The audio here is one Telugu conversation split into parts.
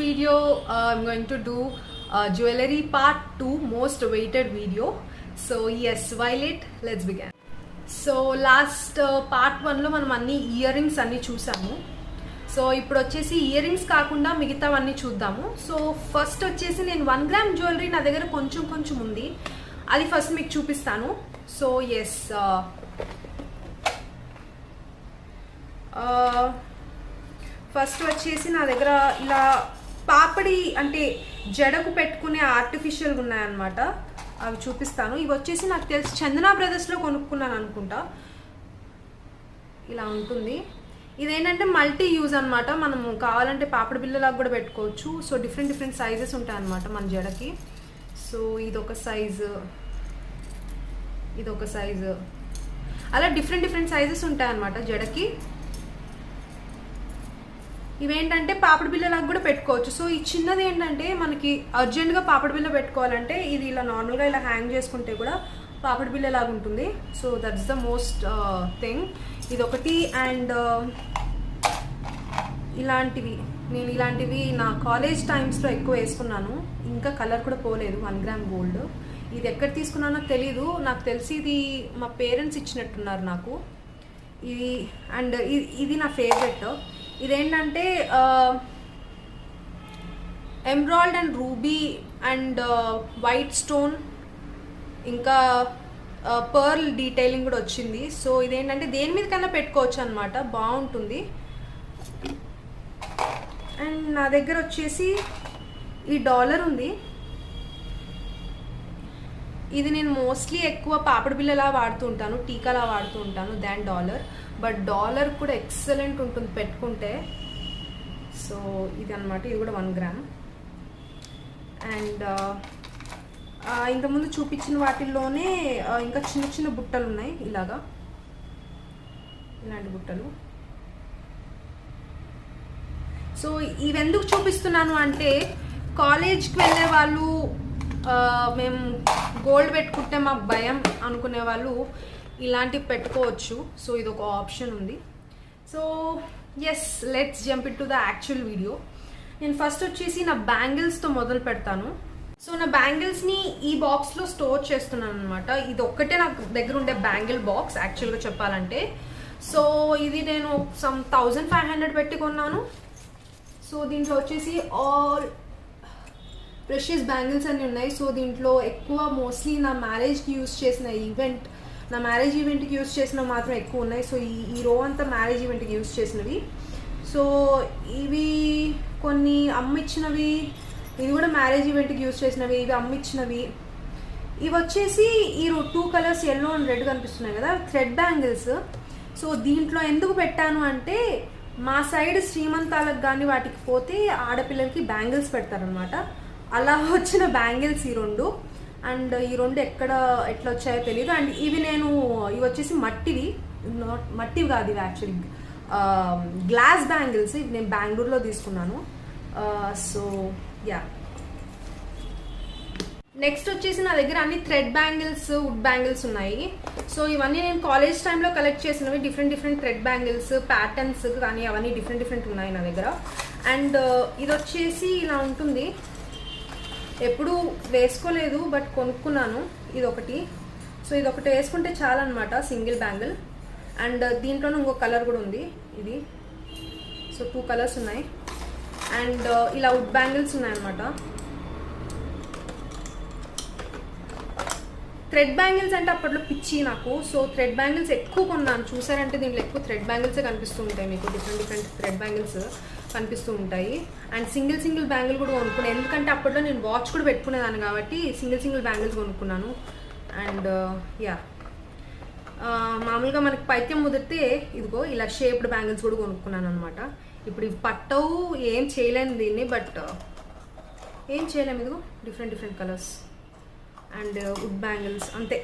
video I'm going to do jewelry part 2, most awaited video. So yes, while it, let's begin. So last part 1 లో మనం అన్ని ఇయర్ రింగ్స్ అన్ని చూసాము. సో ఇప్పుడు వచ్చేసి ఇయర్ రింగ్స్ కాకుండా మిగతావన్నీ చూద్దాము. సో ఫస్ట్ వచ్చేసి నేను 1 గ్రామ్ జ్యువెలరీ నా దగ్గర కొంచెం ఉంది, అది ఫస్ట్ మీకు చూపిస్తాను. సో ఎస్, ఫస్ట్ వచ్చేసి నా దగ్గర ఇలా పాపడి అంటే జడకు పెట్టుకునే ఆర్టిఫిషియల్గా ఉన్నాయన్నమాట, అవి చూపిస్తాను. ఇవి వచ్చేసి నాకు తెలిసి చందనా బ్రదర్స్లో కొనుక్కున్నాను అనుకుంటా. ఇలా ఉంటుంది. ఇదేంటంటే మల్టీ యూజ్ అనమాట, మనము కావాలంటే పాపడి బిల్లలాగా కూడా పెట్టుకోవచ్చు. సో డిఫరెంట్ సైజెస్ ఉంటాయి అన్నమాట మన జడకి. సో ఇదొక సైజు, ఇదొక సైజు, అలా డిఫరెంట్ సైజెస్ ఉంటాయి అన్నమాట జడకి. ఇవేంటంటే పాపడి బిల్లలాగా కూడా పెట్టుకోవచ్చు. సో ఈ చిన్నది ఏంటంటే మనకి అర్జెంట్గా పాపడి బిల్ల పెట్టుకోవాలంటే ఇది ఇలా నార్మల్గా ఇలా హ్యాంగ్ చేసుకుంటే కూడా పాపడి బిల్లలాగా ఉంటుంది. So that's the most thing. ఇదొకటి. అండ్ నేను ఇలాంటివి నా కాలేజ్ టైమ్స్లో ఎక్కువ వేసుకున్నాను, ఇంకా కలర్ కూడా పోలేదు. 1 గ్రామ్ గోల్డ్. ఇది ఎక్కడ తీసుకున్నానో తెలీదు, నాకు తెలిసి ఇది మా పేరెంట్స్ ఇచ్చినట్టున్నారు నాకు ఇది. అండ్ ఇది నా ఫేవరెట్. ఇదేంటంటే emerald and ruby and white stone ఇంకా పర్ల్ డీటెయిలింగ్ కూడా వచ్చింది. సో ఇదేంటంటే దేని మీద కన్నా పెట్టుకోవచ్చు అనమాట, బాగుంటుంది. అండ్ నా దగ్గర వచ్చేసి ఈ డాలర్ ఉంది. ఇది నేను మోస్ట్లీ ఎక్కువ పాపడి బిల్లలా వాడుతూ ఉంటాను, టీకాలా వాడుతూ ఉంటాను దాన్ డాలర్. బట్ డాలర్ కూడా ఎక్సలెంట్ ఉంటుంది పెట్టుకుంటే. సో ఇది అనమాట, ఇది కూడా 1 గ్రామ్. అండ్ ఇంతకుముందు చూపించిన వాటిల్లోనే ఇంకా చిన్న బుట్టలు ఉన్నాయి, ఇలాగా ఇలాంటి బుట్టలు. సో ఇవెందుకు చూపిస్తున్నాను అంటే కాలేజ్కి వెళ్ళే వాళ్ళు మేము గోల్డ్ పెట్టుకుంటే మాకు భయం అనుకునే వాళ్ళు ఇలాంటివి పెట్టుకోవచ్చు. సో ఇది ఒక ఆప్షన్ ఉంది. So yes, let's jump in to the actual video. నేను ఫస్ట్ వచ్చేసి నా బ్యాంగిల్స్తో మొదలు పెడతాను. సో నా బ్యాంగిల్స్ని ఈ బాక్స్లో స్టోర్ చేస్తున్నాను అనమాట. ఇది ఒక్కటే నాకు దగ్గర ఉండే బ్యాంగిల్ బాక్స్ యాక్చువల్గా చెప్పాలంటే. సో ఇది నేను సమ్ 1500 పెట్టి కొన్నాను. సో దీంట్లో వచ్చేసి ఆల్ ప్రెషియస్ బ్యాంగిల్స్ అన్నీ ఉన్నాయి. సో దీంట్లో ఎక్కువ మోస్ట్లీ నా మ్యారేజ్కి యూజ్ చేసిన నా మ్యారేజ్ ఈవెంట్కి యూజ్ చేసినవి మాత్రం ఎక్కువ ఉన్నాయి. సో ఈ రో అంతా మ్యారేజ్ ఈవెంట్కి యూజ్ చేసినవి. సో ఇవి కొన్ని అమ్మిచ్చినవి, ఇది కూడా మ్యారేజ్ ఈవెంట్కి యూజ్ చేసినవి, ఇవి అమ్మిచ్చినవి. ఇవి వచ్చేసి ఈ 2 కలర్స్ ఎల్లో అండ్ రెడ్ కనిపిస్తున్నాయి కదా, థ్రెడ్ బ్యాంగిల్స్. సో దీంట్లో ఎందుకు పెట్టాను అంటే మా సైడ్ శ్రీమంతాలకు కానీ వాటికి పోతే ఆడపిల్లలకి బ్యాంగిల్స్ పెడతారనమాట. అలా వచ్చిన బ్యాంగిల్స్ ఈ 2. అండ్ ఈ 2 ఎట్లా వచ్చాయో తెలియదు. అండ్ ఇవి వచ్చేసి మట్టివి కాదు, ఇవి యాక్చువల్లీ గ్లాస్ బ్యాంగిల్స్. ఇవి నేను బెంగళూరులో తీసుకున్నాను. సో యా, నెక్స్ట్ వచ్చేసి నా దగ్గర అన్ని థ్రెడ్ బ్యాంగిల్స్, వుడ్ బ్యాంగిల్స్ ఉన్నాయి. సో ఇవన్నీ నేను కాలేజ్ టైంలో కలెక్ట్ చేసినవి. డిఫరెంట్ థ్రెడ్ బ్యాంగిల్స్, ప్యాటర్న్స్ కానీ అవన్నీ డిఫరెంట్ ఉన్నాయి నా దగ్గర. అండ్ ఇది వచ్చేసి ఇలా ఉంటుంది, ఎప్పుడు వేసుకోలేదు బట్ కొనుక్కున్నాను ఇదొకటి. సో ఇదొకటి వేసుకుంటే చాలా అనమాట, సింగిల్ బ్యాంగిల్. అండ్ దీంట్లోనే ఇంకో కలర్ కూడా ఉంది ఇది. సో 2 కలర్స్ ఉన్నాయి. అండ్ ఇలా వుడ్ బ్యాంగిల్స్ ఉన్నాయన్నమాట. థ్రెడ్ బ్యాంగిల్స్ అంటే అప్పట్లో పిచ్చి నాకు. సో థ్రెడ్ బ్యాంగిల్స్ ఎక్కువ కొన్నాను. చూసారంటే దీంట్లో ఎక్కువ థ్రెడ్ బ్యాంగిల్సే కనిపిస్తూ ఉంటాయి మీకు, డిఫరెంట్ థ్రెడ్ బ్యాంగిల్స్ కనిపిస్తూ ఉంటాయి. అండ్ సింగిల్ బ్యాంగిల్ కూడా కొనుక్కున్నాను, ఎందుకంటే అప్పట్లో నేను వాచ్ కూడా పెట్టుకునేదాన్ని కాబట్టి సింగిల్ బ్యాంగిల్స్ కొనుక్కున్నాను. అండ్ యా, మామూలుగా మనకి పైత్యం ముదిరితే ఇదిగో ఇలా షేప్డ్ బ్యాంగిల్స్ కూడా కొనుక్కున్నాను అనమాట. ఇప్పుడు ఇవి పట్టవు, ఏం చేయలేను దీన్ని, బట్ ఏం చేయలేము. ఇదిగో different colours and wood bangles అంతే.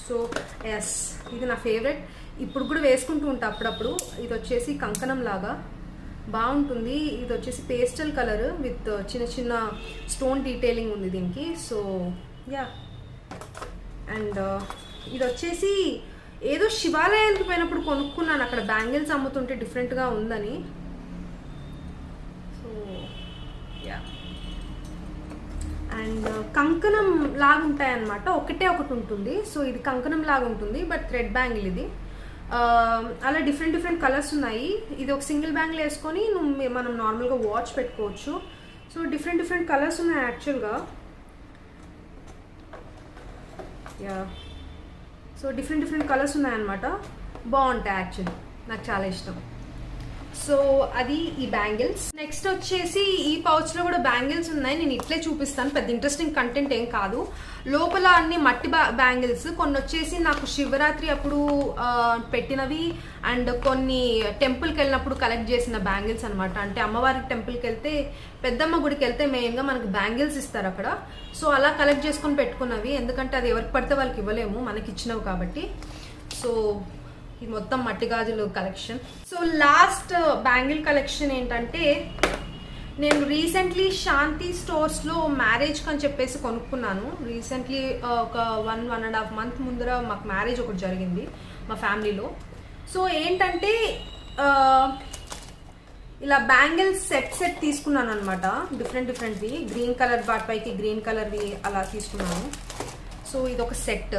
సో ఎస్, ఇది నా ఫేవరెట్. ఇప్పుడు కూడా వేసుకుంటూ ఉంటా అప్పుడప్పుడు. ఇది వచ్చేసి కంకణం లాగా బాగుంటుంది. ఇది వచ్చేసి పేస్టల్ కలర్ విత్ చిన్న స్టోన్ డీటెయిలింగ్ ఉంది దీనికి. సో యా, అండ్ ఇది వచ్చేసి ఏదో శివాలయానికి పోయినప్పుడు కొనుక్కున్నాను, అక్కడ బ్యాంగిల్స్ అమ్ముతుంటే డిఫరెంట్గా ఉందని. సో యా, అండ్ కంకణం లాగా ఉంటాయి అన్నమాట, ఒకటే ఒకటి ఉంటుంది. సో ఇది కంకణం లాగా ఉంటుంది, బట్ థ్రెడ్ బ్యాంగిల్ ఇది. అలా డిఫరెంట్ కలర్స్ ఉన్నాయి. ఇది ఒక సింగిల్ బ్యాంగిల్ వేసుకొని మనం నార్మల్గా వాచ్ పెట్టుకోవచ్చు. సో డిఫరెంట్ కలర్స్ ఉన్నాయి యాక్చువల్గా. యా, సో డిఫరెంట్ కలర్స్ ఉన్నాయన్నమాట, బాగుంటాయి యాక్చువల్లీ, నాకు చాలా ఇష్టం. సో అది ఈ బ్యాంగిల్స్. నెక్స్ట్ వచ్చేసి ఈ పౌచ్లో కూడా బ్యాంగిల్స్ ఉన్నాయి, నేను ఇట్లే చూపిస్తాను, పెద్ద ఇంట్రెస్టింగ్ కంటెంట్ ఏం కాదు. లోపల అన్ని మట్టి బ్యాంగిల్స్, కొన్ని వచ్చేసి నాకు శివరాత్రి అప్పుడు పెట్టినవి, అండ్ కొన్ని టెంపుల్కి వెళ్ళినప్పుడు కలెక్ట్ చేసిన బ్యాంగిల్స్ అనమాట. అంటే అమ్మవారి టెంపుల్కి వెళ్తే, పెద్దమ్మ గుడికి వెళ్తే మెయిన్గా మనకు బ్యాంగిల్స్ ఇస్తారు అక్కడ. సో అలా కలెక్ట్ చేసుకొని పెట్టుకున్నవి, ఎందుకంటే అది ఎవరికి పడితే వాళ్ళకి ఇవ్వలేము, మనకి ఇచ్చినవి కాబట్టి. సో ఇది మొత్తం మట్టి గాజులు collection. So last bangle collection ఏంటంటే, నేను రీసెంట్లీ శాంతి స్టోర్స్లో మ్యారేజ్కి అని చెప్పేసి కొనుక్కున్నాను. రీసెంట్లీ ఒక 1.5 month ముందర మాకు మ్యారేజ్ ఒకటి జరిగింది మా ఫ్యామిలీలో. సో ఏంటంటే ఇలా బ్యాంగిల్స్ సెట్ తీసుకున్నాను అనమాట, డిఫరెంట్వి. గ్రీన్ కలర్ వాటిపైకి గ్రీన్ కలర్వి అలా తీసుకున్నాను. సో ఇది ఒక సెట్.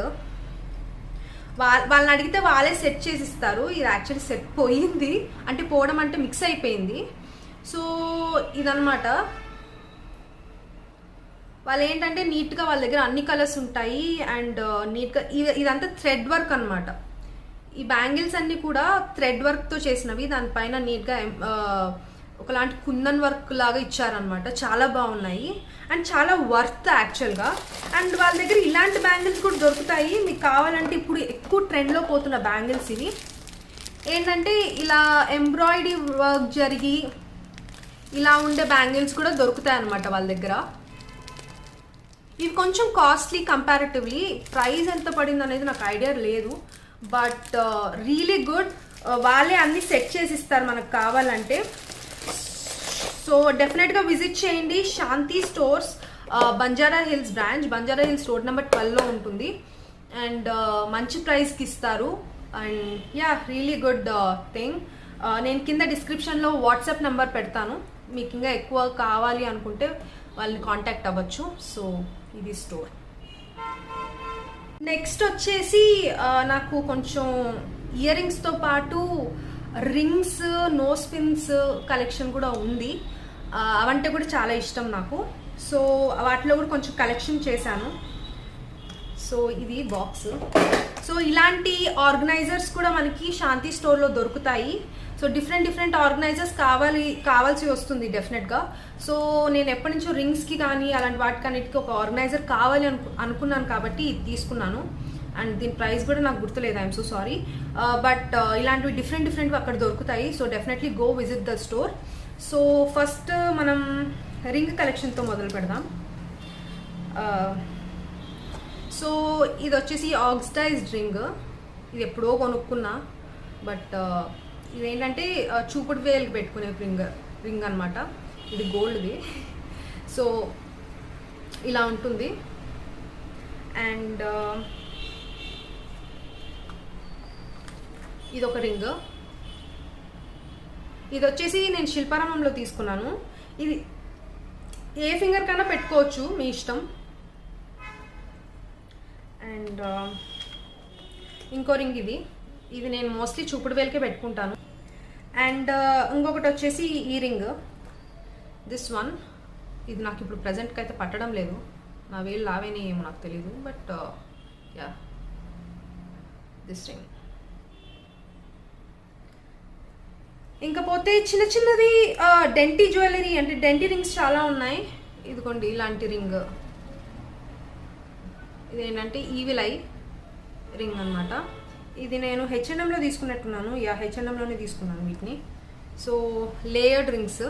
వాళ్ళని అడిగితే వాళ్ళే సెట్ చేసి ఇస్తారు. ఇది యాక్చువల్లీ సెట్ పోయింది, అంటే పోవడం అంటే మిక్స్ అయిపోయింది. సో ఇదనమాట. వాళ్ళు ఏంటంటే నీట్గా వాళ్ళ దగ్గర అన్ని కలర్స్ ఉంటాయి, అండ్ నీట్గా ఇదంతా థ్రెడ్ వర్క్ అనమాట. ఈ బ్యాంగిల్స్ అన్నీ కూడా థ్రెడ్ వర్క్తో చేసినవి, దానిపైన నీట్గా ఒకలాంటి కుందన్ వర్క్ లాగా ఇచ్చారనమాట. చాలా బాగున్నాయి అండ్ చాలా వర్త్ యాక్చువల్గా. అండ్ వాళ్ళ దగ్గర ఇలాంటి బ్యాంగిల్స్ కూడా దొరుకుతాయి, మీకు కావాలంటే. ఇప్పుడు ఎక్కువ ట్రెండ్లో పోతున్న బ్యాంగిల్స్ ఇవి. ఏంటంటే ఇలా ఎంబ్రాయిడరీ వర్క్ జరిగి ఇలా ఉండే బ్యాంగిల్స్ కూడా దొరుకుతాయి అనమాట వాళ్ళ దగ్గర. ఇవి కొంచెం కాస్ట్లీ కంపారిటివ్లీ. ప్రైస్ ఎంత పడింది అనేది నాకు ఐడియా లేదు, బట్ రియలీ గుడ్. వాళ్ళే అన్ని సెట్ చేసి ఇస్తారు మనకు కావాలంటే. సో డెఫినెట్గా విజిట్ చేయండి Shanti stores, Banjara hills branch, Banjara hills road number 12లో ఉంటుంది. అండ్ మంచి ప్రైస్కి ఇస్తారు. And yeah, really good thing. నేను కింద డిస్క్రిప్షన్లో వాట్సాప్ నెంబర్ పెడతాను, మీకు ఇంకా ఎక్కువ కావాలి అనుకుంటే వాళ్ళని కాంటాక్ట్ అవ్వచ్చు. సో ఇది స్టోర్. నెక్స్ట్ వచ్చేసి నాకు కొంచెం ఇయర్ రింగ్స్తో పాటు రింగ్స్, నోస్ పిన్స్ కలెక్షన్ కూడా ఉంది. అవంటే కూడా చాలా ఇష్టం నాకు. సో వాటిలో కూడా కొంచెం కలెక్షన్ చేశాను. సో ఇది బాక్స్. సో ఇలాంటి ఆర్గనైజర్స్ కూడా మనకి శాంతి స్టోర్లో దొరుకుతాయి. సో డిఫరెంట్ ఆర్గనైజర్స్ కావాల్సి వస్తుంది డెఫినెట్గా. సో నేను ఎప్పటి నుంచో రింగ్స్కి కానీ అలాంటి వాటికన్నిటికీ ఒక ఆర్గనైజర్ కావాలి అనుకున్నాను కాబట్టి ఇది తీసుకున్నాను. అండ్ దీని ప్రైస్ కూడా నాకు గుర్తులేదు, ఐఎమ్ సో సారీ. బట్ ఇలాంటివి డిఫరెంట్వి అక్కడ దొరుకుతాయి. So definitely go visit the store. So first మనం రింగ్ కలెక్షన్తో మొదలు పెడదాం. సో ఇది వచ్చేసి ఆక్సిడైజ్డ్ రింగ్. ఇది ఎప్పుడో కొనుక్కున్నా, బట్ ఇదేంటంటే చూపుడు వేలుకి పెట్టుకునే రింగ్ అనమాట. ఇది గోల్డ్ది. సో ఇలా ఉంటుంది. అండ్ ఇది ఒక రింగ్. ఇది వచ్చేసి నేను శిల్పారామంలో తీసుకున్నాను. ఇది ఏ ఫింగర్ కన్నా పెట్టుకోవచ్చు, మీ ఇష్టం. అండ్ ఇంకో రింగ్ ఇది నేను మోస్ట్లీ చూపుడు వేలకే పెట్టుకుంటాను. అండ్ ఇంకొకటి వచ్చేసి ఈ రింగ్, దిస్ వన్. ఇది నాకు ఇప్పుడు ప్రజెంట్కి అయితే పట్టడం లేదు, నా వేలు లావేనే ఏమో నాకు తెలీదు, బట్ యా, దిస్ రింగ్. ఇంకపోతే చిన్నది డెంటీ జ్యువెలరీ, అంటే డెంటీ రింగ్స్ చాలా ఉన్నాయి. ఇదిగోండి ఇలాంటి రింగ్. ఇదేంటంటే ఈవిల్ ఐ రింగ్ అనమాట. ఇది నేను H&Mలో తీసుకున్నట్టున్నాను. యా, H&Mలోనే తీసుకున్నాను వీటిని. సో లేయర్డ్ రింగ్స్,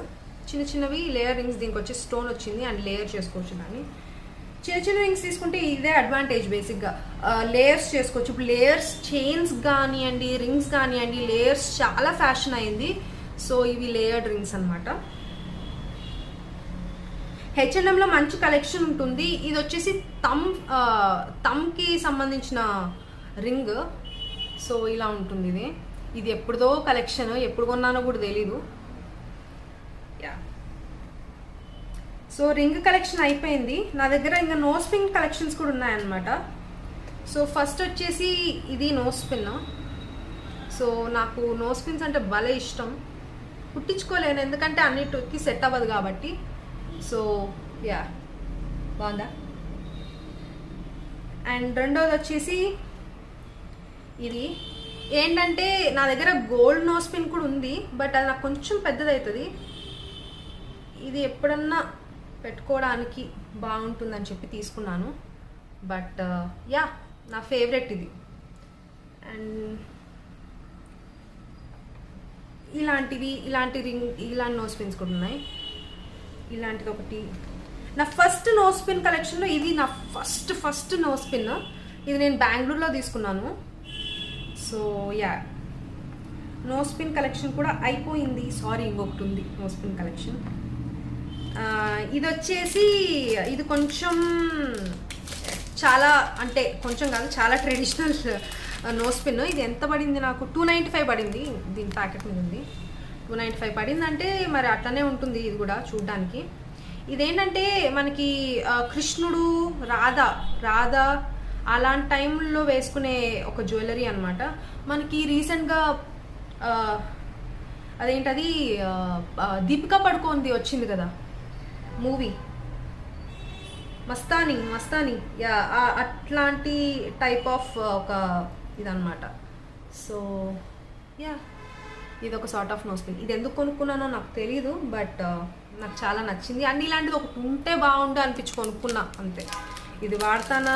చిన్నవి లేయర్ రింగ్స్. దీనికి వచ్చి స్టోన్ వచ్చింది అండ్ లేయర్ చేసుకోవచ్చు. దాన్ని చిన్న రింగ్స్ తీసుకుంటే ఇదే అడ్వాంటేజ్ బేసిక్గా, లేయర్స్ చేసుకోవచ్చు. ఇప్పుడు లేయర్స్, చైన్స్ కానివ్వండి, రింగ్స్ కానివ్వండి, లేయర్స్ చాలా ఫ్యాషన్ అయింది. సో ఇవి లేయర్డ్ రింగ్స్ అనమాట. H&Mలో మంచి కలెక్షన్ ఉంటుంది. ఇది వచ్చేసి థమ్కి సంబంధించిన రింగ్. సో ఇలా ఉంటుంది. ఇది ఎప్పుడుదో కలెక్షన్, ఎప్పుడు కొన్నానో కూడా తెలీదు. యా, సో రింగ్ కలెక్షన్ అయిపోయింది. నా దగ్గర ఇంకా నోస్ పిన్ కలెక్షన్స్ కూడా ఉన్నాయన్నమాట. సో ఫస్ట్ వచ్చేసి ఇది నోస్ పిన్. సో నాకు నోస్ పిన్స్ అంటే భలే ఇష్టం. కుట్టించుకోలేను ఎందుకంటే అన్నిటికి సెట్ అవ్వదు కాబట్టి. సో యా, బాగుందా. అండ్ రెండోది వచ్చేసి ఇది ఏంటంటే నా దగ్గర గోల్డ్ నోస్ పిన్ కూడా ఉంది, బట్ అది నాకు కొంచెం పెద్దది అవుతుంది. ఇది ఎప్పుడన్నా పెట్టుకోవడానికి బాగుంటుందని చెప్పి తీసుకున్నాను. బట్ యా, నా ఫేవరెట్ ఇది. అండ్ ఇలాంటి రింగ్, ఇలాంటి నోస్ పిన్స్ కూడా ఉన్నాయి. ఇలాంటిది ఒకటి. నా ఫస్ట్ నోస్ పిన్ కలెక్షన్లో ఇది నా ఫస్ట్ నోస్ పిన్. ఇది నేను బెంగళూరులో తీసుకున్నాను. So yeah, nose pin collection కూడా అయిపోయింది. సారీ, ఇంకొకటి ఉంది నోస్ పిన్ కలెక్షన్. ఇది వచ్చేసి ఇది కొంచెం చాలా, అంటే కొంచెం కాదు, చాలా ట్రెడిషనల్ నోస్ పిన్. ఇది ఎంత పడింది నాకు? 295 పడింది. దీని ప్యాకెట్ మీద ఉంది 295 పడింది. అంటే మరి అట్లనే ఉంటుంది ఇది కూడా చూడ్డానికి. ఇదేంటంటే మనకి కృష్ణుడు, రాధ అలాంటి టైంలో వేసుకునే ఒక జ్యువెలరీ అనమాట. మనకి రీసెంట్గా అదేంటది దీపికా పడుకోంది వచ్చింది కదా మూవీ, మస్తాని యా, అట్లాంటి టైప్ ఆఫ్ ఒక ఇదన్నమాట. సో యా, ఇది ఒక సార్ట్ ఆఫ్ నోస్ పిన్. ఇది ఎందుకు కొనుక్కున్నానో నాకు తెలీదు, బట్ నాకు చాలా నచ్చింది. అండ్ ఇలాంటిది ఒకటి ఉంటే బాగుండు అనిపించి కొనుక్కున్నా అంతే. ఇది వాడతానా,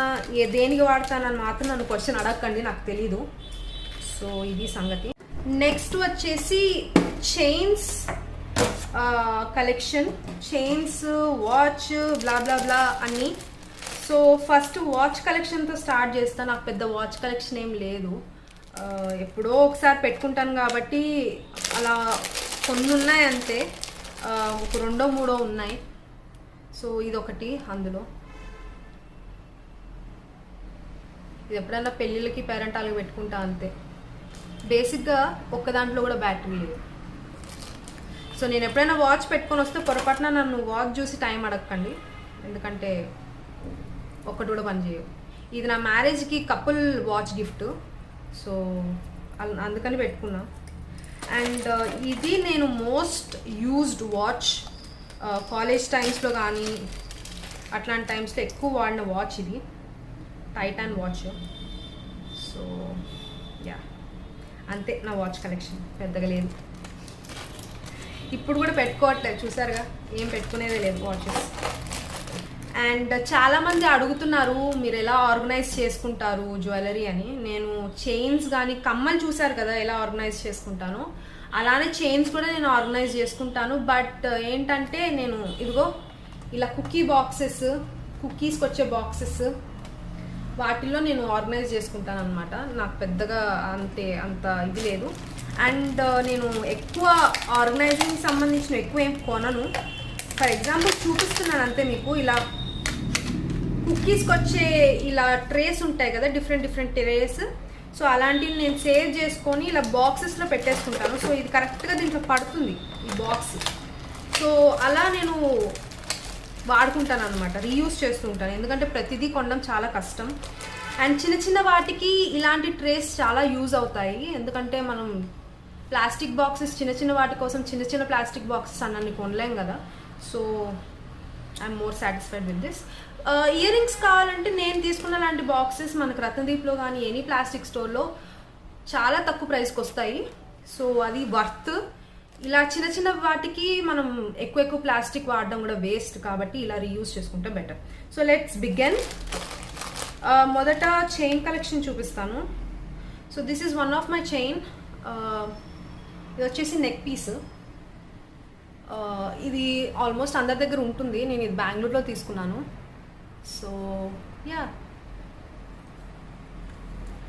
దేనికి వాడతానని మాత్రం నన్ను క్వశ్చన్ అడగకండి, నాకు తెలీదు. సో ఇది సంగతి. నెక్స్ట్ వచ్చేసి చైన్స్ కలెక్షన్. చైన్స్, వాచ్, బ్లా బ్లా బ్లా అన్నీ. సో ఫస్ట్ వాచ్ కలెక్షన్తో స్టార్ట్ చేస్తాను. నాకు పెద్ద వాచ్ కలెక్షన్ ఏం లేదు, ఎప్పుడో ఒకసారి పెట్టుకుంటాను కాబట్టి అలా కొన్ని ఉన్నాయి అంతే. ఒక 2-3 ఉన్నాయి. సో ఇదొకటి అందులో. ఇది ఎప్పుడైనా పెళ్ళిళ్ళకి పేరెంటాలకు పెట్టుకుంటా అంతే. బేసిక్గా ఒక్క దాంట్లో కూడా బ్యాటరీ లేదు. సో నేను ఎప్పుడైనా వాచ్ పెట్టుకొని వస్తే పొరపాటున నన్ను వాచ్ చూసి టైం అడగకండి, ఎందుకంటే ఒక్కటి కూడా పని చేయవు. ఇది నా మ్యారేజ్కి కపుల్ వాచ్ గిఫ్ట్, సో అందుకని పెట్టుకున్నా. అండ్ ఇది నేను మోస్ట్ యూజ్డ్ వాచ్. కాలేజ్ టైమ్స్లో కానీ అట్లాంటి టైమ్స్లో ఎక్కువ వాడిన వాచ్ ఇది, టైటాన్ వాచ్. సో యా, అంతే నా వాచ్ కలెక్షన్. పెద్దగా లేదు, ఇప్పుడు కూడా పెట్టుకోవట్లేదు, చూసారుగా, ఏం పెట్టుకునేదే లేదు వాచెస్. అండ్ చాలామంది అడుగుతున్నారు మీరు ఎలా ఆర్గనైజ్ చేసుకుంటారు జ్యువెలరీ అని. నేను చైన్స్ కానీ కమ్మలు చూసారు కదా ఎలా ఆర్గనైజ్ చేసుకుంటాను, అలానే చైన్స్ కూడా నేను ఆర్గనైజ్ చేసుకుంటాను. బట్ ఏంటంటే నేను ఇదిగో ఇలా కుకీస్కి వచ్చే బాక్సెస్ వాటిల్లో నేను ఆర్గనైజ్ చేసుకుంటాను అనమాట. నాకు పెద్దగా అంత ఇది లేదు. అండ్ నేను ఎక్కువ ఆర్గనైజింగ్ సంబంధించిన ఎక్కువ ఏం కొనను. ఫర్ ఎగ్జాంపుల్ చూపిస్తున్నాను అంతే మీకు. ఇలా కుకీస్కి వచ్చే ఇలా ట్రేస్ ఉంటాయి కదా, డిఫరెంట్ ట్రేస్. సో అలాంటివి నేను సేవ్ చేసుకొని ఇలా బాక్సెస్లో పెట్టేసుకుంటాను. సో ఇది కరెక్ట్గా దీంట్లో పడుతుంది ఈ బాక్స్. సో అలా నేను వాడుకుంటాను అనమాట, రీయూజ్ చేస్తుంటాను. ఎందుకంటే ప్రతిదీ కొనడం చాలా కష్టం. అండ్ చిన్న వాటికి ఇలాంటి ట్రేస్ చాలా యూజ్ అవుతాయి. ఎందుకంటే మనం ప్లాస్టిక్ బాక్సెస్ చిన్న వాటి కోసం చిన్న ప్లాస్టిక్ బాక్సెస్ అన్నీ కొనలేం కదా. So I'm more satisfied with this. Ear rings కావాలంటే నేను తీసుకున్న లాంటి బాక్సెస్ మనకు రత్నదీప్లో కానీ ఎనీ ప్లాస్టిక్ స్టోర్లో చాలా తక్కువ ప్రైస్కి వస్తాయి. సో అది వర్త్. ఇలా చిన్న వాటికి మనం ఎక్కువ ప్లాస్టిక్ వాడడం కూడా వేస్ట్, కాబట్టి ఇలా రీయూజ్ చేసుకుంటే బెటర్. So let's begin. మొదట చైన్ కలెక్షన్ చూపిస్తాను. So this is one of my chain. ఇది వచ్చేసి నెక్ పీస్. ఇది ఆల్మోస్ట్ అందరి దగ్గర ఉంటుంది. నేను ఇది బెంగళూరులో తీసుకున్నాను. సో యా,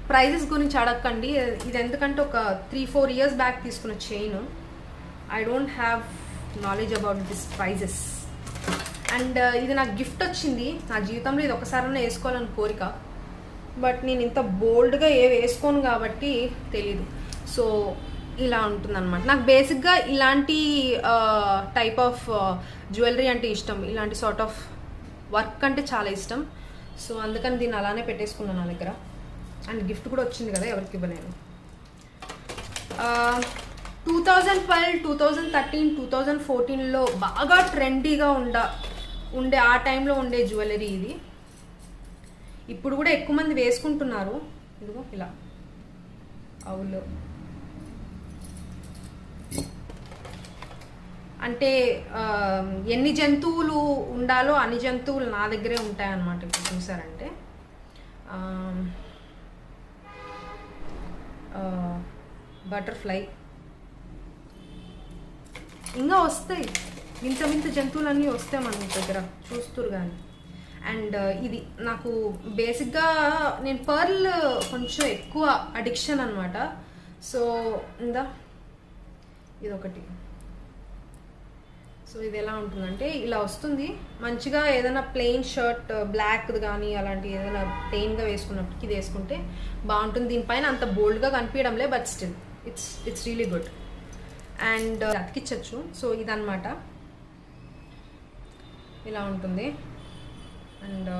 ప్రైజెస్ గురించి అడగకండి. ఇది ఎందుకంటే ఒక 3-4 years బ్యాక్ తీసుకున్న chain. I don't have knowledge about this prizes. And ఇది నాకు గిఫ్ట్ వచ్చింది. నా జీవితంలో ఇది ఒకసారైనా వేసుకోవాలని కోరిక, బట్ నేను ఇంత బోల్డ్గా వేసుకోను కాబట్టి తెలీదు. సో ఇలా ఉంటుందన్నమాట. నాకు బేసిక్గా ఇలాంటి టైప్ ఆఫ్ జ్యువెలరీ అంటే ఇష్టం, ఇలాంటి సార్ట్ ఆఫ్ వర్క్ అంటే చాలా ఇష్టం. సో అందుకని దీన్ని అలానే పెట్టేసుకున్నాను నా దగ్గర. అండ్ గిఫ్ట్ కూడా వచ్చింది కదా, ఎవరికి ఇవ్వలేను. 2012, 2013, 2014లో బాగా ట్రెండీగా ఉండే ఆ టైంలో ఉండే జ్యువెలరీ ఇది. ఇప్పుడు కూడా ఎక్కువ మంది వేసుకుంటున్నారు. ఇదిగో ఇలా అవులు అంటే ఎన్ని జంతువులు ఉండాలో అన్ని జంతువులు నా దగ్గరే ఉంటాయన్నమాట. ఇప్పుడు చూసారంటే బటర్ఫ్లై ఇంకా వస్తాయి, వింత వింత జంతువులన్నీ వస్తాయి మన దగ్గర, చూస్తురు కానీ. అండ్ ఇది నాకు బేసిక్గా నేను పర్ల్ కొంచెం ఎక్కువ అడిక్షన్ అనమాట. సో ఇందా ఇదొకటి. సో ఇది ఎలా ఉంటుందంటే ఇలా వస్తుంది మంచిగా. ఏదైనా ప్లెయిన్ షర్ట్ బ్లాక్ది కానీ అలాంటి ఏదైనా ప్లెయిన్గా వేసుకున్నప్పటికీ ఇది వేసుకుంటే బాగుంటుంది. దీనిపైన అంత బోల్డ్గా కనిపించడంలే, but still it's really good. And అతికించచ్చు. సో ఇదన్నమాట, ఇలా ఉంటుంది. అండ్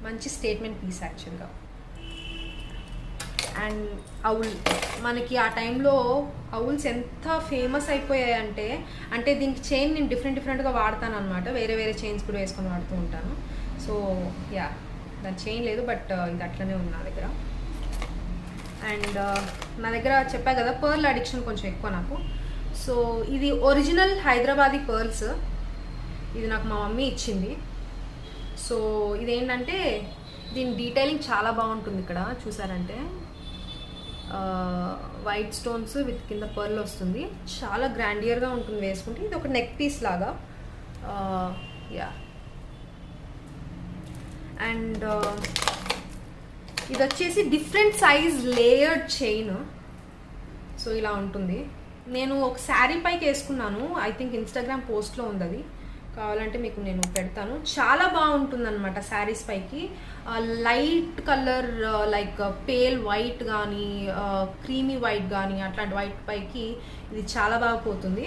మంచి స్టేట్మెంట్ పీస్ యాక్చువల్గా. అండ్ అవుల్, మనకి ఆ టైంలో అవుల్స్ ఎంత ఫేమస్ అయిపోయాయంటే, అంటే దీనికి చైన్ నేను డిఫరెంట్గా వాడతాను అనమాట. వేరే వేరే చైన్స్ కూడా వేసుకొని వాడుతూ ఉంటాను. సో యా, దాని చైన్ లేదు, బట్ ఇది అట్లనే ఉంది నా దగ్గర. అండ్ నా దగ్గర చెప్పా కదా పర్ల్ అడిక్షన్ కొంచెం ఎక్కువ నాకు. సో ఇది ఒరిజినల్ హైదరాబాదీ పర్ల్స్. ఇది నాకు మా మమ్మీ ఇచ్చింది. సో ఇదేంటంటే దీని డీటెయిలింగ్ చాలా బాగుంటుంది. ఇక్కడ చూసారంటే వైట్ స్టోన్స్ విత్ కింద పర్ల్ వస్తుంది, చాలా గ్రాండియర్గా ఉంటుంది వేసుకుంటే. ఇది ఒక నెక్ పీస్ లాగా. యా, అండ్ ఇది వచ్చేసి different size layered chain. So ఇలా ఉంటుంది. నేను ఒక శారీ పైకి వేసుకున్నాను, ఐ థింక్ ఇన్స్టాగ్రామ్ పోస్ట్లో ఉంది, అది కావాలంటే మీకు నేను పెడతాను. చాలా బాగుంటుంది అనమాట శారీస్ పైకి. Light colour like pale white కానీ క్రీమీ వైట్ కానీ అట్లాంటి వైట్ పైకి ఇది చాలా బాగా పోతుంది.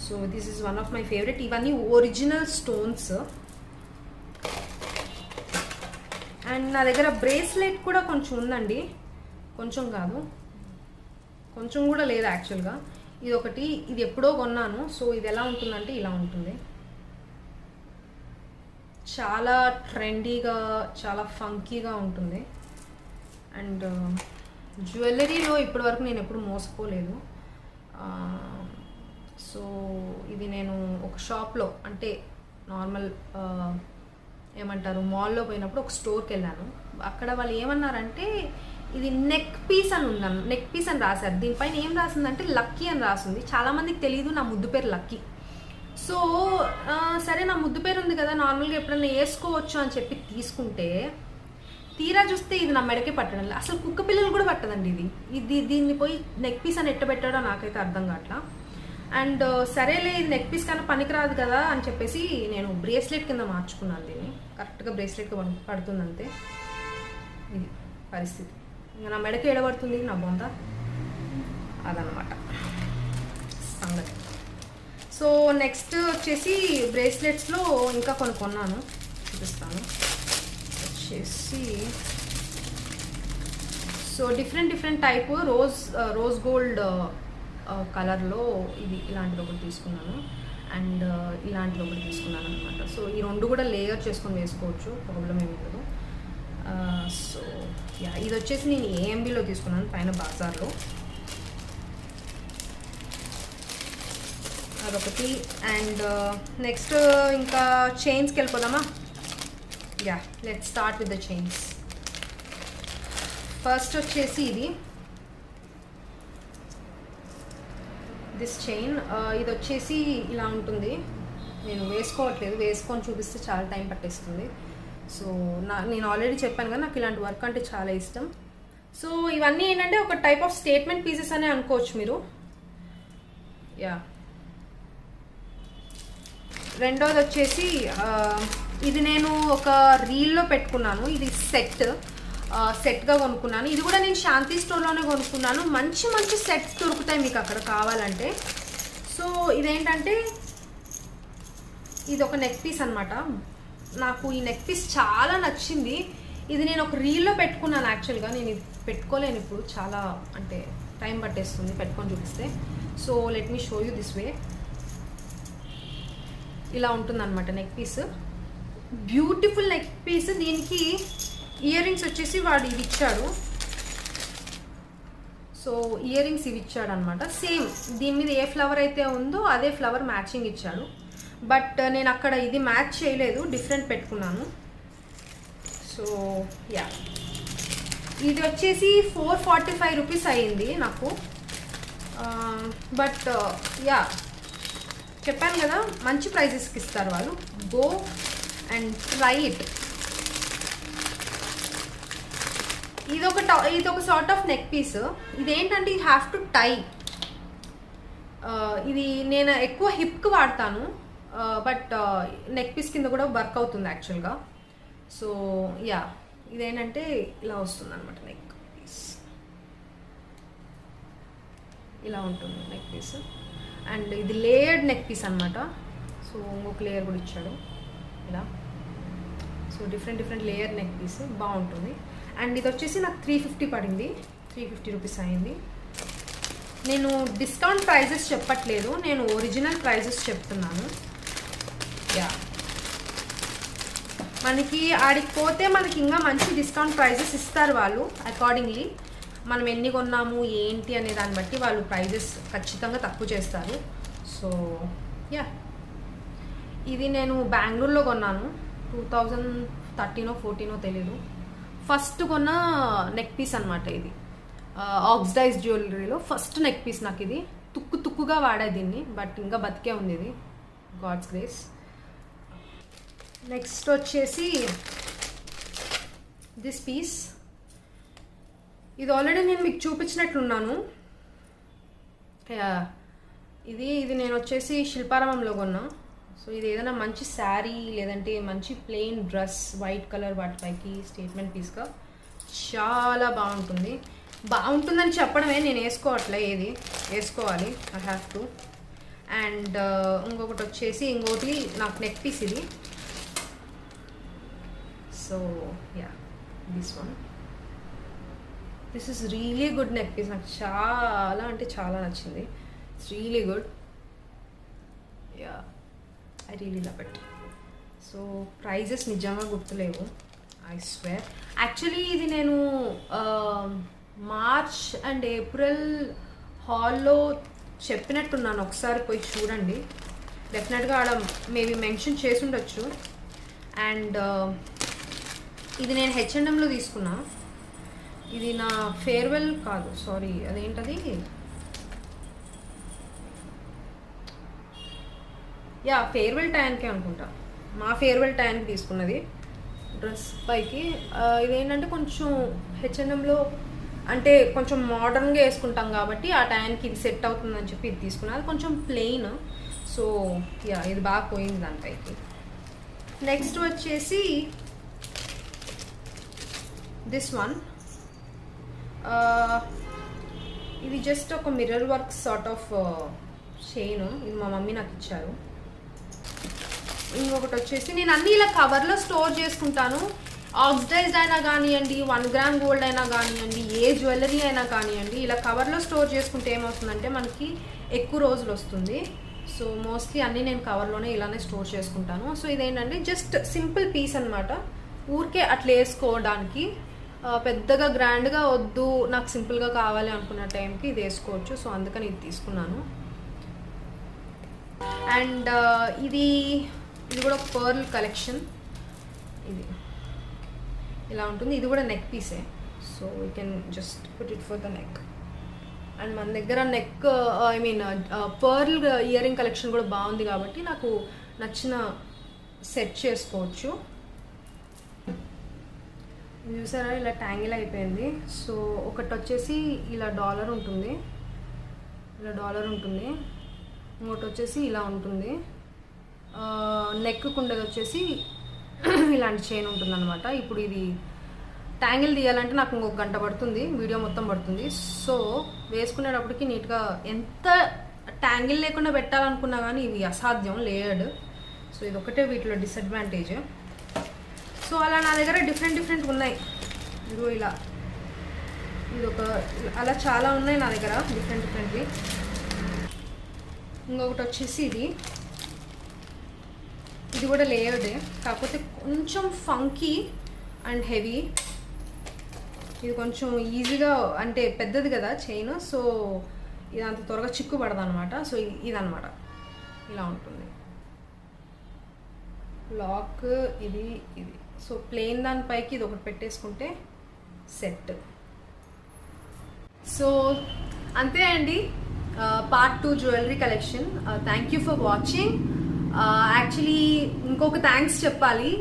So this is one of my favourite. ఇవన్నీ ఒరిజినల్ స్టోన్స్. అండ్ నా దగ్గర బ్రేస్లెట్ కూడా కొంచెం ఉందండి, కొంచెం కాదు, కొంచెం కూడా లేదు యాక్చువల్గా. ఇది ఒకటి, ఇది ఎప్పుడో కొన్నాను. సో ఇది ఎలా ఉంటుందంటే ఇలా ఉంటుంది, చాలా ట్రెండీగా, చాలా ఫంకీగా ఉంటుంది. అండ్ జ్యువెలరీలో ఇప్పటివరకు నేను ఎప్పుడు మోసపోలేదు. సో ఇది నేను ఒక షాప్లో, అంటే నార్మల్ ఏమంటారు మాల్లో పోయినప్పుడు ఒక స్టోర్కి వెళ్ళాను. అక్కడ వాళ్ళు ఏమన్నారంటే ఇది నెక్ పీస్ అని ఉందన్న, నెక్ పీస్ అని రాశారు. దీనిపైన ఏం రాసిందంటే లక్కీ అని రాసింది. చాలామందికి తెలియదు నా ముద్దు పేరు లక్కీ. సో సరే నా ముద్దు పేరు ఉంది కదా, నార్మల్గా ఎప్పుడైనా వేసుకోవచ్చు అని చెప్పి తీసుకుంటే తీరా చూస్తే ఇది నా మెడకే పట్టడం లేదు. అసలు కుక్క పిల్లలు కూడా పట్టదండి దీన్ని పోయి నెక్ పీస్ అని ఎట్టబెట్టాడో నాకైతే అర్థం కావట్లా. అండ్ సరేలే ఇది నెక్ పీస్ కన్నా పనికిరాదు కదా అని చెప్పేసి నేను బ్రేస్లెట్ కింద మార్చుకున్నాను దీన్ని. కరెక్ట్గా బ్రేస్లెట్గా పడుతుంది అంతే. ఇది పరిస్థితి. ఇంకా నా మెడకి ఎడబడుతుంది నా బొంద, అదనమాట సంగతి. సో నెక్స్ట్ వచ్చేసి బ్రేస్లెట్స్లో ఇంకా కొన్ని కొన్నాను, చూపిస్తాను. వచ్చేసి so different type rose gold కలర్లో ఇది ఇలాంటిది ఒకటి తీసుకున్నాను. అండ్ ఇలాంటిది ఒకటి తీసుకున్నాను అనమాట. సో ఈ రెండు కూడా లేయర్ చేసుకొని వేసుకోవచ్చు, ప్రాబ్లం ఏమి లేదు. సో యా, ఇది వచ్చేసి నేను ఏఎంబీలో తీసుకున్నాను, పైన బాజార్లో. అదొకటి. అండ్ నెక్స్ట్ ఇంకా చైన్స్కి వెళ్ళిపోదామా? Yeah, let's start with the chains. First వచ్చేసి ఇది దిస్ చైన్. ఇది వచ్చేసి ఇలా ఉంటుంది. నేను వేసుకోవట్లేదు, వేసుకొని చూపిస్తే చాలా టైం పట్టేస్తుంది. సో నేను ఆల్రెడీ చెప్పాను కదా నాకు ఇలాంటి వర్క్ అంటే చాలా ఇష్టం. సో ఇవన్నీ ఏంటంటే ఒక టైప్ ఆఫ్ స్టేట్మెంట్ పీసెస్ అనే అనుకోవచ్చు మీరు. యా, రెండోది వచ్చేసి ఇది నేను ఒక రీల్లో పెట్టుకున్నాను. ఇది సెట్గా కొనుక్కున్నాను. ఇది కూడా నేను శాంతి స్టోర్లోనే కొనుక్కున్నాను. మంచి సెట్స్ దొరుకుతాయి మీకు అక్కడ కావాలంటే. సో ఇదేంటంటే ఇది ఒక నెక్ పీస్ అనమాట. నాకు ఈ నెక్ పీస్ చాలా నచ్చింది. ఇది నేను ఒక రీల్లో పెట్టుకున్నాను. యాక్చువల్గా నేను ఇది పెట్టుకోలేను ఇప్పుడు, చాలా అంటే టైం పట్టేస్తుంది పెట్టుకొని చూపిస్తే. So let me show you this way. ఇలా ఉంటుందన్నమాట neck piece, beautiful neck piece. దీనికి ఇయర్ రింగ్స్ వచ్చేసి వాడు ఇవి ఇచ్చాడు. సో ఇయర్ రింగ్స్ ఇవి ఇచ్చాడు అనమాట. సేమ్ దీని మీద ఏ ఫ్లవర్ అయితే ఉందో అదే ఫ్లవర్ మ్యాచింగ్ ఇచ్చాడు. బట్ నేను అక్కడ ఇది మ్యాచ్ చేయలేదు, డిఫరెంట్ పెట్టుకున్నాను. సో యా, ఇది వచ్చేసి 445 రూపీస్ అయ్యింది నాకు. బట్ యా, చెప్పాను కదా మంచి ప్రైజెస్కి ఇస్తారు వాళ్ళు. Go and try it. ఇదొక సార్ట్ ఆఫ్ నెక్ పీస్. ఇదేంటంటే యూ హ్యావ్ టు టై. ఇది నేను ఎక్కువ హిప్కి వాడతాను, బట్ నెక్ పీస్ కింద కూడా వర్క్ అవుతుంది యాక్చువల్గా. సో యా, ఇదేంటంటే ఇలా వస్తుంది అనమాట నెక్ పీస్. ఇలా ఉంటుంది నెక్ పీస్. అండ్ ఇది లేయర్డ్ నెక్ పీస్ అనమాట. సో ఇంకొక లేయర్ కూడా ఇచ్చాడు ఇలా. So different layer neck piece బాగుంటుంది. అండ్ ఇది వచ్చేసి నాకు 350 పడింది, 350 రూపీస్ అయింది. నేను డిస్కౌంట్ ప్రైజెస్ చెప్పట్లేదు, నేను ఒరిజినల్ ప్రైజెస్ చెప్తున్నాను. యా, మనకి ఆడికి పోతే మనకి ఇంకా మంచి డిస్కౌంట్ ప్రైజెస్ ఇస్తారు వాళ్ళు. అకార్డింగ్లీ మనం ఎన్ని కొన్నాము ఏంటి అనే దాన్ని బట్టి వాళ్ళు ప్రైజెస్ ఖచ్చితంగా తక్కువ చేస్తారు. సో యా, ఇది నేను బెంగళూరులో కొన్నాను. 2013-14 తెలీదు. ఫస్ట్ కొన్న నెక్ పీస్ అనమాట ఇది. ఆక్సిడైజ్ జ్యువెలరీలో ఫస్ట్ నెక్ పీస్ నాకు ఇది. తుక్కుగా వాడే దీన్ని, బట్ ఇంకా బతికే ఉంది ఇది, గాడ్స్ గ్రేస్. నెక్స్ట్ వచ్చేసి దిస్ పీస్. ఇది ఆల్రెడీ నేను మీకు చూపించినట్లున్నాను. ఇది నేను వచ్చేసి శిల్పారామంలో కొన్నా. సో ఇది ఏదైనా మంచి శారీ లేదంటే మంచి ప్లెయిన్ డ్రెస్ వైట్ కలర్ వాటిపైకి స్టేట్మెంట్ పీస్గా చాలా బాగుంటుందని చెప్పడమే, నేను వేసుకోవట్లే, ఏది వేసుకోవాలి, ఐ హ్యావ్ టు. అండ్ ఇంకోటి నాకు నెక్ పీస్ ఇది. So yeah, this is really good neck piece. నాకు చాలా అంటే చాలా నచ్చింది. It's really good. Yeah, I really love it. So prizes నిజంగా గుర్తులేవు, ఐ స్వేర్. యాక్చువల్లీ ఇది నేను మార్చ్ అండ్ ఏప్రిల్ హాల్లో చెప్పినట్టున్నాను, ఒకసారి పోయి చూడండి. డెఫినెట్గా ఆడ మేబీ మెన్షన్ చేసి ఉండొచ్చు. అండ్ ఇది నేను H&Mలో తీసుకున్నా. ఇది నా ఫేర్వెల్ కాదు, సారీ, అదేంటది, యా ఫేర్వెల్ టైంకే అనుకుంటా. మా ఫేర్వెల్ టైంకి తీసుకున్నది డ్రెస్ పైకి. ఇదేంటంటే కొంచెం H&Mలో అంటే కొంచెం మోడర్న్గా వేసుకుంటాం కాబట్టి ఆ టైంకి ఇది సెట్ అవుతుందని చెప్పి ఇది తీసుకున్నాను. అది కొంచెం ప్లెయిన్. సో యా, ఇది బాగా పోయింది దానిపైకి. నెక్స్ట్ వచ్చేసి దిస్ వన్. ఇది జస్ట్ ఒక mirror work sort of chain. ఇది మా మమ్మీ నాకు ఇచ్చారు. ఇంకొకటి వచ్చేసి నేను అన్నీ ఇలా కవర్లో స్టోర్ చేసుకుంటాను. ఆక్సిడైజ్డ్ అయినా కానివ్వండి, 1 గ్రామ్ గోల్డ్ అయినా కానివ్వండి, ఏ జ్యువెలరీ అయినా కానివ్వండి, ఇలా కవర్లో స్టోర్ చేసుకుంటే ఏమవుతుందంటే మనకి ఎక్కువ రోజులు వస్తుంది. సో మోస్ట్లీ అన్నీ నేను కవర్లోనే ఇలానే స్టోర్ చేసుకుంటాను. సో ఇదేంటంటే జస్ట్ సింపుల్ పీస్ అనమాట, ఊరికే అట్లా వేసుకోవడానికి. పెద్దగా గ్రాండ్గా వద్దు, నాకు సింపుల్గా కావాలి అనుకున్న టైంకి ఇది వేసుకోవచ్చు. సో అందుకని ఇది తీసుకున్నాను. అండ్ ఇది కూడా పర్ల్ కలెక్షన్. ఇది ఇలా ఉంటుంది. ఇది కూడా నెక్ పీసే. So we can just put it for the neck. And మన దగ్గర neck pearl ear ring collection కూడా బాగుంది కాబట్టి నాకు నచ్చిన సెట్ చేసుకోవచ్చు. చూసారా, ఇలా ట్యాంగిల్ అయిపోయింది. సో ఒకటి వచ్చేసి ఇలా డాలర్ ఉంటుంది, ఇంకోటి వచ్చేసి ఇలా ఉంటుంది. నెక్ కుండది వచ్చేసి ఇలాంటి చైన్ ఉంటుంది అనమాట. ఇప్పుడు ఇది ట్యాంగిల్ తీయాలంటే నాకు ఇంకొక గంట పడుతుంది, వీడియో మొత్తం పడుతుంది. సో వేసుకునేటప్పటికి నీట్గా ఎంత ట్యాంగిల్ లేకుండా పెట్టాలనుకున్నా కానీ ఇవి అసాధ్యం, లేయర్డ్. సో ఇది ఒకటే వీటిలో డిసడ్వాంటేజ్. సో అలా నా దగ్గర డిఫరెంట్ ఉన్నాయి. ఇదిగో ఇలా ఇదొక అలా చాలా ఉన్నాయి నా దగ్గర డిఫరెంట్వి. ఇంకొకటి వచ్చేసి ఇది కూడా లేయర్డే, కాకపోతే కొంచెం ఫంకీ అండ్ హెవీ. ఇది కొంచెం ఈజీగా, అంటే పెద్దది కదా చైన్, సో ఇది అంత త్వరగా చిక్కు పడదు అనమాట. సో ఇదనమాట ఇలా ఉంటుంది లాక్. ఇది సో ప్లెయిన్ దానిపైకి ఇది ఒకటి పెట్టేసుకుంటే సెట్. సో అంతే అండి part 2 jewellery collection. Thank you for watching. Actually ఇంకొక థ్యాంక్స్ చెప్పాలి.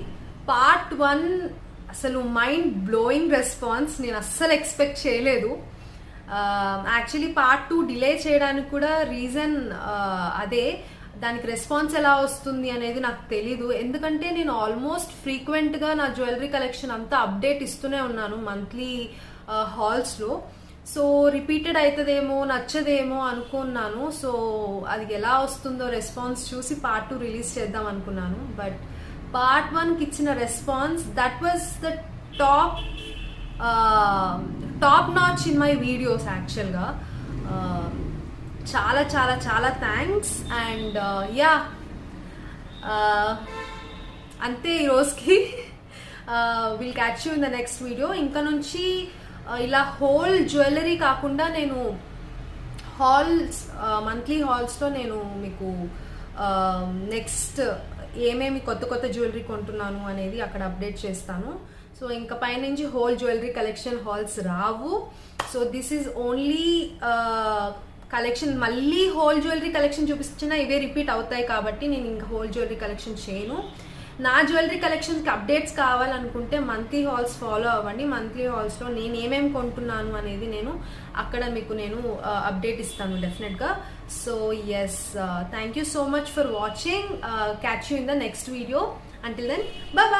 పార్ట్ 1 అసలు మైండ్ బ్లోయింగ్ రెస్పాన్స్, నేను అస్సలు ఎక్స్పెక్ట్ చేయలేదు. యాక్చువల్లీ పార్ట్ 2 డిలే చేయడానికి కూడా రీజన్ అదే. దానికి రెస్పాన్స్ ఎలా వస్తుంది అనేది నాకు తెలీదు, ఎందుకంటే నేను ఆల్మోస్ట్ ఫ్రీక్వెంట్గా నా జ్యువెలరీ కలెక్షన్ అంతా అప్డేట్ ఇస్తూనే ఉన్నాను మంత్లీ హాల్స్లో. సో రిపీటెడ్ అవుతుందేమో, నచ్చదేమో అనుకున్నాను. సో అది ఎలా వస్తుందో రెస్పాన్స్ చూసి పార్ట్ 2 రిలీజ్ చేద్దాం అనుకున్నాను. బట్ పార్ట్ 1కి ఇచ్చిన response, that was the top notch in my videos యాక్చువల్గా. చాలా చాలా చాలా థ్యాంక్స్. అండ్ యా అంతే ఈరోజుకి. Will catch you in the next video. ఇంకా నుంచి ఇలా హోల్ జ్యువెలరీ కాకుండా నేను మంత్లీ హాల్స్లో నేను మీకు నెక్స్ట్ ఏమేమి కొత్త జ్యువెలరీ కొంటున్నాను అనేది అక్కడ అప్డేట్ చేస్తాను. సో ఇంకా పైనుంచి whole jewellery collection halls Rao. So this is only collection. మళ్ళీ హోల్ జ్యువెలరీ కలెక్షన్ చూపించినా ఇవే రిపీట్ అవుతాయి కాబట్టి నేను ఇంకా హోల్ జ్యువెలరీ కలెక్షన్ చేయను. నా జ్యువెలరీ కలెక్షన్కి అప్డేట్స్ కావాలనుకుంటే మంత్లీ హాల్స్ ఫాలో అవ్వండి. మంత్లీ హాల్స్లో నేను ఏమేమి కొంటున్నాను అనేది నేను అక్కడ మీకు నేను అప్డేట్ ఇస్తాను డెఫినెట్గా. So yes, thank you so much for watching. Catch you in the next video. Until then, bye by.